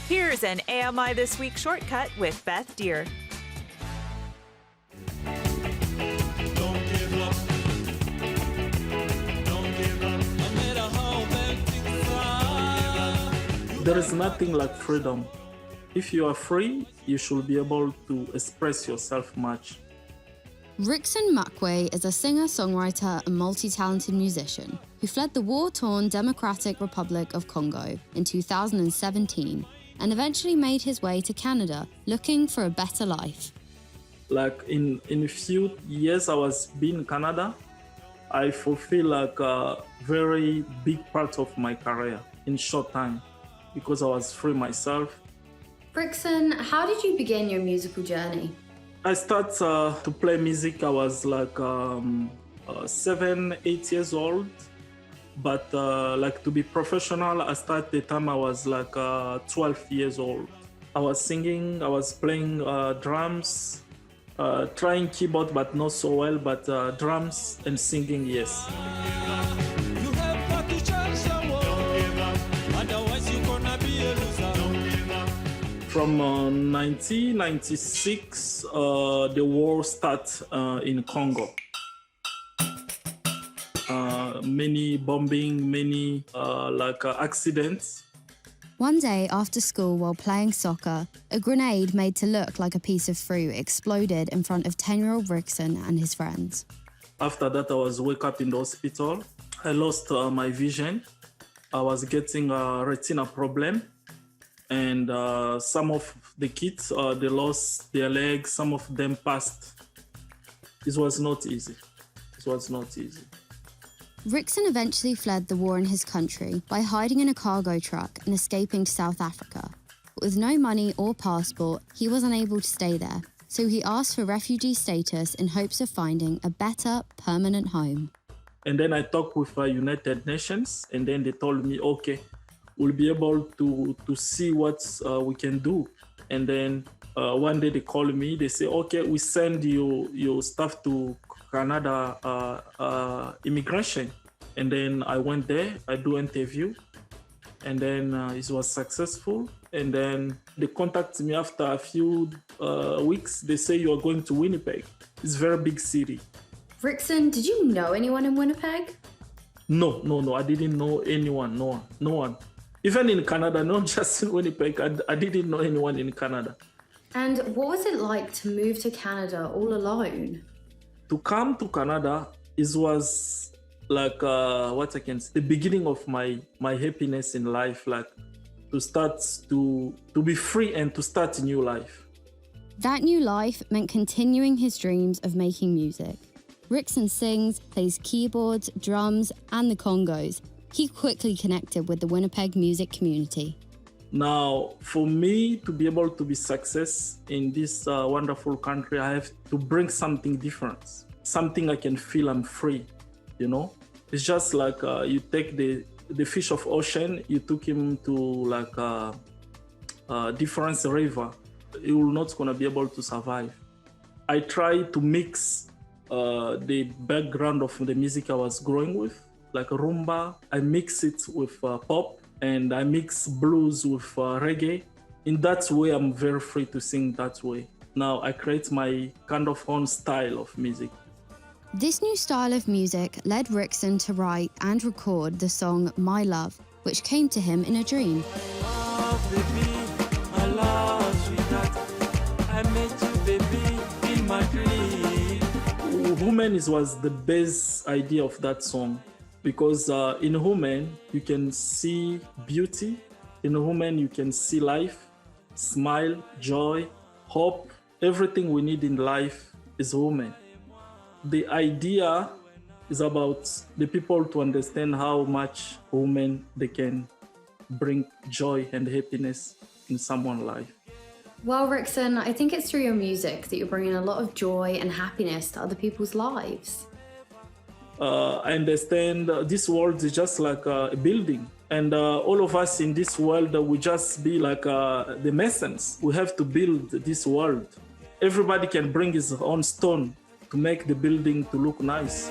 Here's an AMI This Week shortcut with Beth Deer. There is nothing like freedom. If you are free, you should be able to express yourself much. Rickson Makwe is a singer-songwriter and multi-talented musician who fled the war-torn Democratic Republic of Congo in 2017 and eventually made his way to Canada looking for a better life. Like in a few years I was being in Canada, I fulfilled like a very big part of my career in short time because I was free myself. Rickson, how did you begin your musical journey? I started to play music. I was like 7, 8 years old. But like to be professional, I started the time I was like 12 years old. I was singing, I was playing drums, trying keyboard, but not so well, but drums and singing, yes. You have got to change the world, otherwise you're gonna be a loser. From 1996, the war started in Congo. Many bombing, many accidents. One day after school while playing soccer, a grenade made to look like a piece of fruit exploded in front of 10-year-old Rickson and his friends. After that, I was wake up in the hospital. I lost my vision. I was getting a retina problem. And some of the kids, they lost their legs. Some of them passed. It was not easy. It was not easy. Rickson eventually fled the war in his country by hiding in a cargo truck and escaping to South Africa. But with no money or passport, he was unable to stay there, so he asked for refugee status in hopes of finding a better, permanent home. And then I talked with United Nations, and then they told me, okay, we'll be able to see what we can do. And then one day they called me, they say, okay, we send your stuff to Canada immigration. And then I went there, I do interview, and then it was successful. And then they contacted me after a few weeks. They say you are going to Winnipeg. It's a very big city. Rickson, did you know anyone in Winnipeg? No, I didn't know anyone, no one. Even in Canada, not just in Winnipeg, I didn't know anyone in Canada. And what was it like to move to Canada all alone? To come to Canada, it was like the beginning of my happiness in life, like to start to be free and to start a new life. That new life meant continuing his dreams of making music. Rickson sings, plays keyboards, drums, and the congos. He quickly connected with the Winnipeg music community. Now, for me to be able to be success in this wonderful country, I have to bring something different, something I can feel I'm free, you know? It's just like you take the fish of ocean, you took him to like a different river, he will not gonna be able to survive. I try to mix the background of the music I was growing with, like rumba. I mix it with pop, and I mix blues with reggae. In that way, I'm very free to sing that way. Now I create my kind of own style of music. This new style of music led Rickson to write and record the song My Love, which came to him in a dream. Oh, baby, my love, sweetheart, I met you, baby, in my dream. Woman was the best idea of that song, because in woman you can see beauty, in woman you can see life, smile, joy, hope. Everything we need in life is woman. The idea is about the people to understand how much women they can bring joy and happiness in someone's life. Well, Rickson, I think it's through your music that you're bringing a lot of joy and happiness to other people's lives. I understand this world is just like a building, and all of us in this world we just be like the masons. We have to build this world. Everybody can bring his own stone to make the building to look nice.